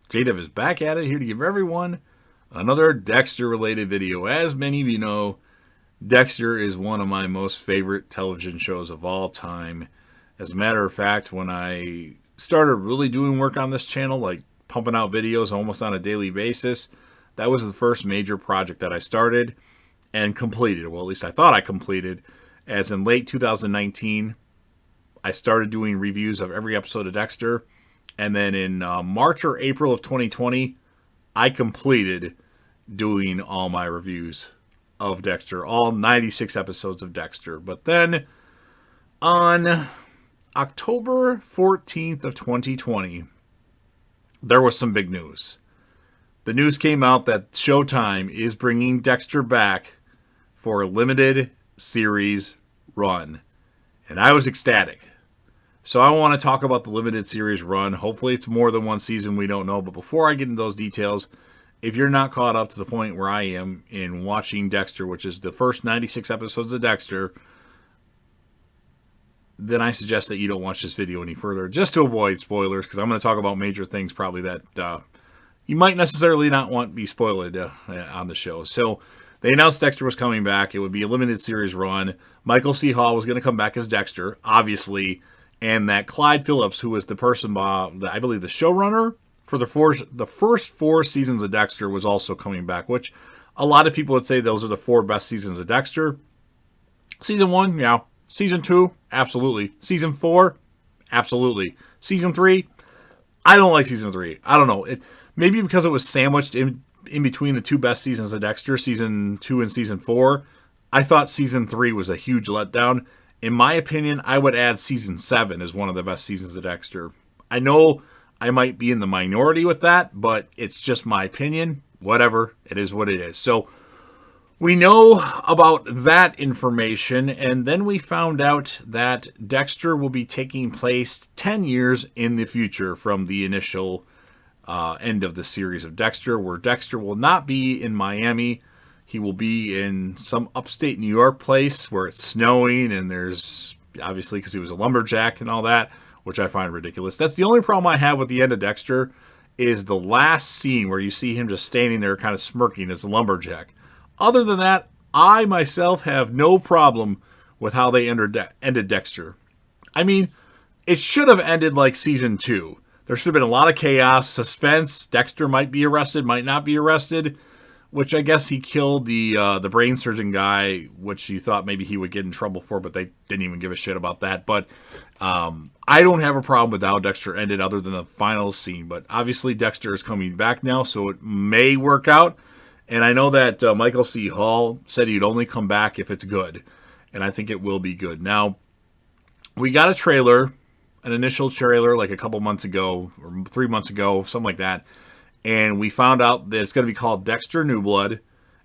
JDev is back at it, here to give everyone another Dexter-related video. As many of you know, Dexter is one of my most favorite television shows of all time. As a matter of fact, when I started really doing work on this channel, like pumping out videos almost on a daily basis, that was the first major project that I started and completed. Well, at least I thought I completed. As in late 2019, I started doing reviews of every episode of Dexter. And then in March or April of 2020, I completed doing all my reviews of Dexter, all 96 episodes of Dexter. But then on October 14th of 2020, there was some big news. The news came out that Showtime is bringing Dexter back for a limited series run. And I was ecstatic. So I want to talk about the limited series run. Hopefully it's more than one season, we don't know. But before I get into those details, if you're not caught up to the point where I am in watching Dexter, which is the first 96 episodes of Dexter, then I suggest that you don't watch this video any further, just to avoid spoilers, because I'm going to talk about major things probably that you might necessarily not want to be spoiled on the show. So they announced Dexter was coming back. It would be a limited series run. Michael C. Hall was going to come back as Dexter, obviously, and that Clyde Phillips, who was the person, I believe the showrunner for the first 4 seasons of Dexter, was also coming back, which a lot of people would say those are the 4 best seasons of Dexter. Season 1, yeah. Season 2, absolutely. Season 4, absolutely. Season 3, I don't like Season 3. I don't know. Maybe because it was sandwiched in between the 2 best seasons of Dexter, Season 2 and Season 4, I thought Season 3 was a huge letdown. In my opinion, I would add Season 7 as one of the best seasons of Dexter. I know I might be in the minority with that, but it's just my opinion. Whatever. It is what it is. So we know about that information, and then we found out that Dexter will be taking place 10 years in the future from the initial end of the series of Dexter, where Dexter will not be in Miami. He will be in some upstate New York place where it's snowing, and there's, obviously, because he was a lumberjack and all that, which I find ridiculous. That's the only problem I have with the end of Dexter, is the last scene where you see him just standing there kind of smirking as a lumberjack. Other than that, I myself have no problem with how they ended Dexter. I mean, it should have ended like Season 2. There should have been a lot of chaos, suspense. Dexter might be arrested, might not be arrested. Which I guess he killed the brain surgeon guy, which you thought maybe he would get in trouble for, but they didn't even give a shit about that. But I don't have a problem with how Dexter ended other than the final scene. But obviously Dexter is coming back now, so it may work out. And I know that Michael C. Hall said he'd only come back if it's good. And I think it will be good. Now, we got a trailer, an initial trailer like a couple months ago, or 3 months ago, something like that. And we found out that it's going to be called Dexter New Blood.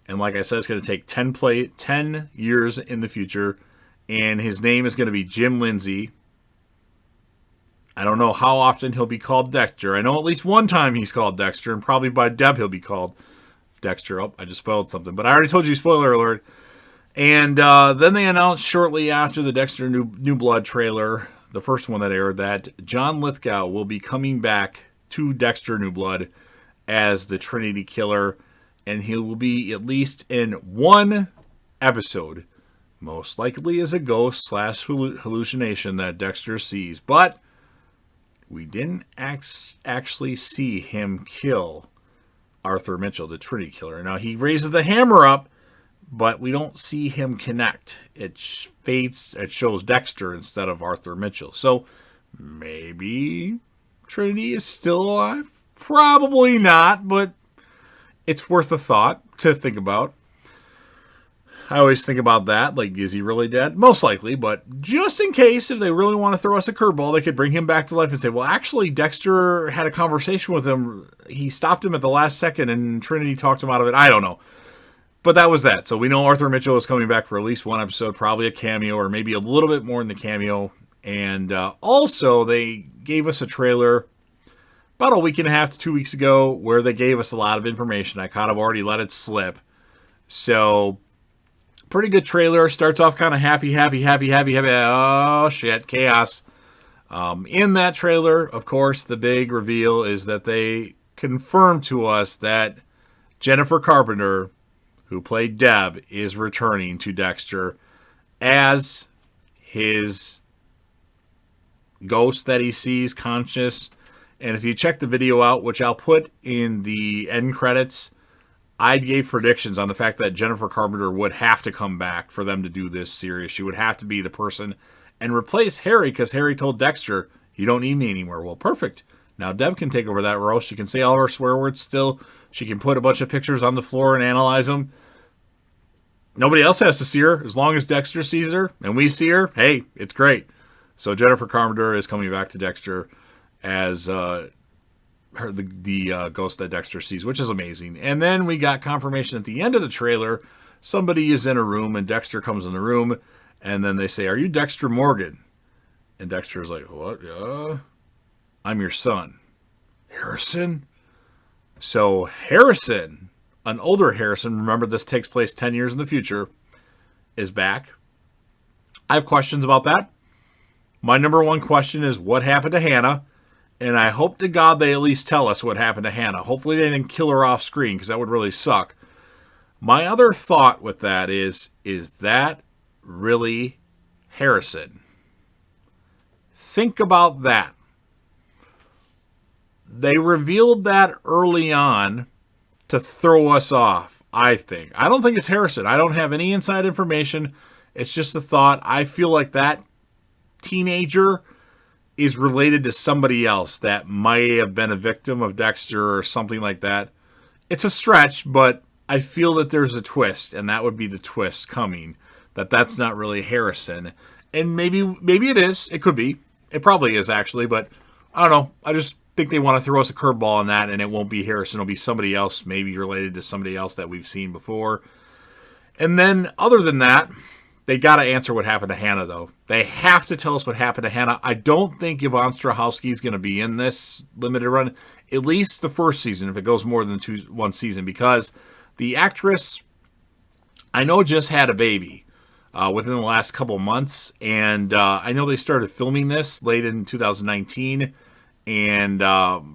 And like I said, it's going to take 10 years in the future. And his name is going to be Jim Lindsay. I don't know how often he'll be called Dexter. I know at least one time he's called Dexter. And probably by Deb he'll be called Dexter. Oh, I just spoiled something. But I already told you, spoiler alert. And then they announced shortly after the Dexter New Blood trailer, the first one that aired, that John Lithgow will be coming back to Dexter New Blood as the Trinity Killer, and he will be at least in one episode, most likely as a ghost / hallucination that Dexter sees. But we didn't actually see him kill Arthur Mitchell, the Trinity Killer. Now, he raises the hammer up, but we don't see him connect. It shows Dexter instead of Arthur Mitchell. So maybe Trinity is still alive? Probably not, but it's worth a thought to think about. I always think about that, like, is he really dead? Most likely, but just in case, if they really want to throw us a curveball, they could bring him back to life and say, well, actually, Dexter had a conversation with him. He stopped him at the last second, and Trinity talked him out of it. I don't know. But that was that. So we know Arthur Mitchell is coming back for at least one episode, probably a cameo, or maybe a little bit more in the cameo. And also, they gave us a trailer about a week and a half to 2 weeks ago where they gave us a lot of information. I kind of already let it slip. So, pretty good trailer. Starts off kind of happy. Oh, shit, chaos. In that trailer, of course, the big reveal is that they confirmed to us that Jennifer Carpenter, who played Deb, is returning to Dexter as his ghost that he sees, conscious. And if you check the video out, which I'll put in the end credits, I gave predictions on the fact that Jennifer Carpenter would have to come back for them to do this series. She would have to be the person and replace Harry, because Harry told Dexter, you don't need me anymore. Well, perfect. Now Deb can take over that role. She can say all of her swear words still. She can put a bunch of pictures on the floor and analyze them. Nobody else has to see her. As long as Dexter sees her and we see her, hey, it's great. So Jennifer Carpenter is coming back to Dexter as the ghost that Dexter sees, which is amazing. And then we got confirmation at the end of the trailer, somebody is in a room and Dexter comes in the room, and then they say, are you Dexter Morgan? And Dexter's like, what? I'm your son. Harrison? So Harrison, an older Harrison, remember this takes place 10 years in the future, is back. I have questions about that. My number one question is, what happened to Hannah? And I hope to God they at least tell us what happened to Hannah. Hopefully they didn't kill her off screen, because that would really suck. My other thought with that is that really Harrison? Think about that. They revealed that early on to throw us off, I think. I don't think it's Harrison. I don't have any inside information. It's just a thought. I feel like that teenager is related to somebody else that might have been a victim of Dexter or something like that. It's a stretch, but I feel that there's a twist, and that would be the twist coming, that's not really Harrison. And maybe it is. It could be. It probably is, actually, but I don't know. I just think they want to throw us a curveball on that, and it won't be Harrison. It'll be somebody else, maybe related to somebody else that we've seen before. And then, other than that, they got to answer what happened to Hannah, though. They have to tell us what happened to Hannah. I don't think Yvonne Strahovski is going to be in this limited run, at least the first season, if it goes more than one season, because the actress, I know, just had a baby within the last couple months, and I know they started filming this late in 2019 and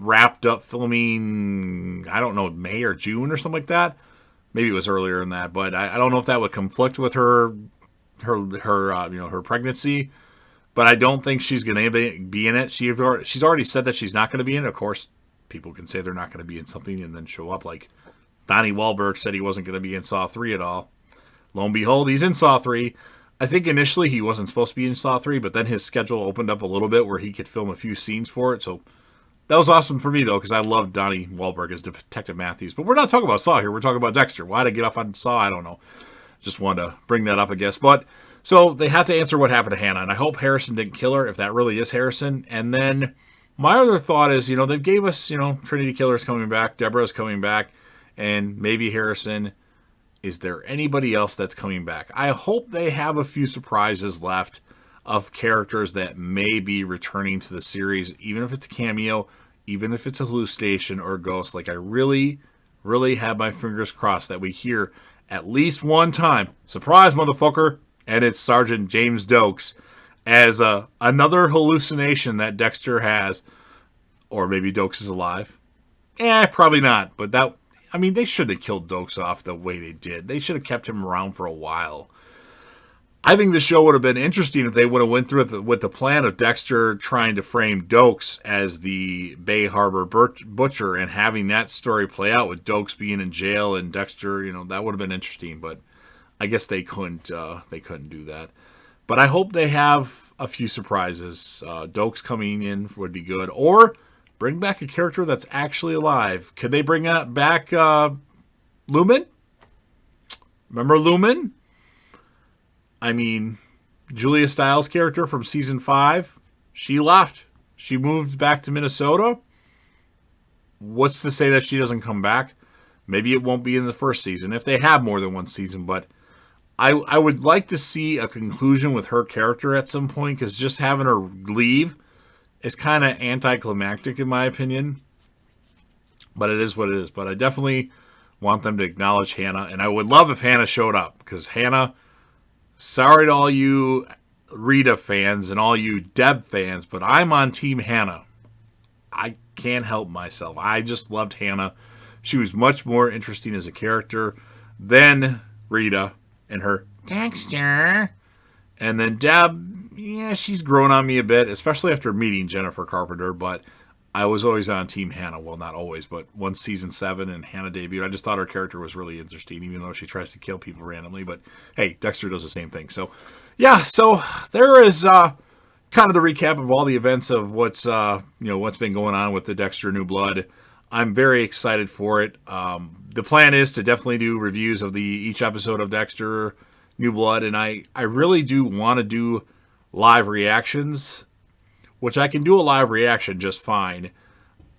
wrapped up filming, I don't know, May or June or something like that. Maybe it was earlier than that, but I don't know if that would conflict with her pregnancy. But I don't think she's going to be in it. She's already said that she's not going to be in it. Of course, people can say they're not going to be in something and then show up. Like Donnie Wahlberg said he wasn't going to be in Saw 3 at all. Lo and behold, he's in Saw 3. I think initially he wasn't supposed to be in Saw 3, but then his schedule opened up a little bit where he could film a few scenes for it. So that was awesome for me, though, because I love Donnie Wahlberg as Detective Matthews. But we're not talking about Saw here. We're talking about Dexter. Why did I get off on Saw? I don't know. Just wanted to bring that up, I guess. But so they have to answer what happened to Hannah, and I hope Harrison didn't kill her, if that really is Harrison. And then my other thought is, they gave us, Trinity Killer's coming back, Deborah's coming back, and maybe Harrison. Is there anybody else that's coming back? I hope they have a few surprises left of characters that may be returning to the series, even if it's a cameo, even if it's a hallucination or a ghost. Like, I really, really have my fingers crossed that we hear at least one time, surprise, motherfucker, and it's Sergeant James Dokes as another hallucination that Dexter has. Or maybe Dokes is alive. Probably not, but they shouldn't have killed Dokes off the way they did. They should have kept him around for a while. I think the show would have been interesting if they would have went through with the plan of Dexter trying to frame Dokes as the Bay Harbor butcher and having that story play out with Dokes being in jail and Dexter, that would have been interesting. But I guess they couldn't do that. But I hope they have a few surprises. Dokes coming in would be good. Or bring back a character that's actually alive. Could they bring back Lumen? Remember Lumen? Julia Stiles' character from season 5, she left. She moved back to Minnesota. What's to say that she doesn't come back? Maybe it won't be in the first season, if they have more than one season, but I would like to see a conclusion with her character at some point, because just having her leave is kind of anticlimactic in my opinion. But it is what it is. But I definitely want them to acknowledge Hannah, and I would love if Hannah showed up, because Hannah, sorry to all you Rita fans and all you Deb fans, but I'm on Team Hannah. I can't help myself. I just loved Hannah. She was much more interesting as a character than Rita and her Dexter. And then Deb, yeah, she's grown on me a bit, especially after meeting Jennifer Carpenter, but I was always on Team Hannah. Well, not always, but once season 7 and Hannah debuted, I just thought her character was really interesting, even though she tries to kill people randomly. But hey, Dexter does the same thing. So, yeah, so there is kind of the recap of all the events of what's been going on with the Dexter New Blood. I'm very excited for it. The plan is to definitely do reviews of each episode of Dexter New Blood, and I really do want to do live reactions, which I can do a live reaction just fine.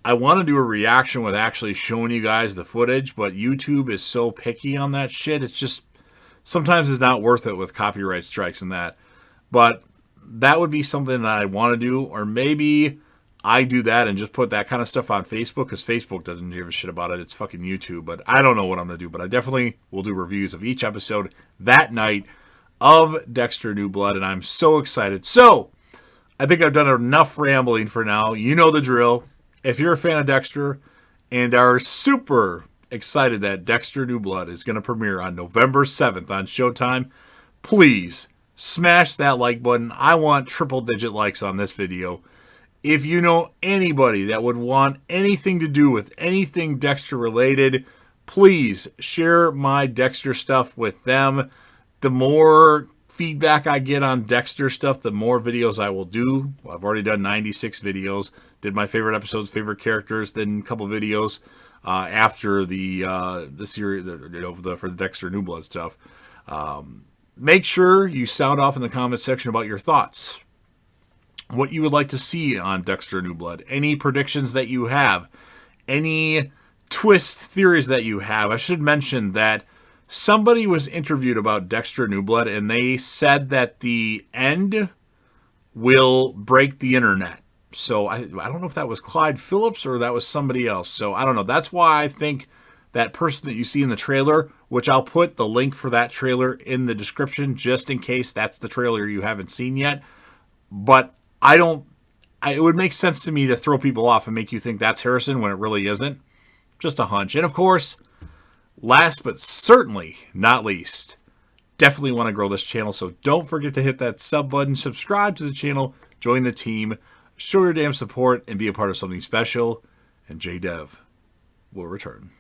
I want to do a reaction with actually showing you guys the footage, but YouTube is so picky on that shit. It's just, sometimes it's not worth it with copyright strikes and that. But that would be something that I want to do, or maybe I do that and just put that kind of stuff on Facebook, because Facebook doesn't give a shit about it. It's fucking YouTube. But I don't know what I'm going to do, but I definitely will do reviews of each episode that night of Dexter New Blood, and I'm so excited. So, I think I've done enough rambling for now. You know the drill. If you're a fan of Dexter and are super excited that Dexter New Blood is going to premiere on November 7th on Showtime, please smash that like button. I want triple-digit likes on this video. If you know anybody that would want anything to do with anything Dexter related, please share my Dexter stuff with them. The more feedback I get on Dexter stuff, the more videos I will do. I've already done 96 videos. Did my favorite episodes, favorite characters, then a couple videos after the series, for the Dexter New Blood stuff. Make sure you sound off in the comment section about your thoughts. What you would like to see on Dexter New Blood. Any predictions that you have. Any twist theories that you have. I should mention that somebody was interviewed about Dexter New Blood, and they said that the end will break the internet. So I don't know if that was Clyde Phillips or that was somebody else. So I don't know. That's why I think that person that you see in the trailer, which I'll put the link for that trailer in the description just in case that's the trailer you haven't seen yet. But it would make sense to me to throw people off and make you think that's Harrison when it really isn't. Just a hunch. And of course, last but certainly not least, definitely want to grow this channel, so don't forget to hit that sub button, subscribe to the channel, join the team, show your damn support, and be a part of something special, and JDev will return.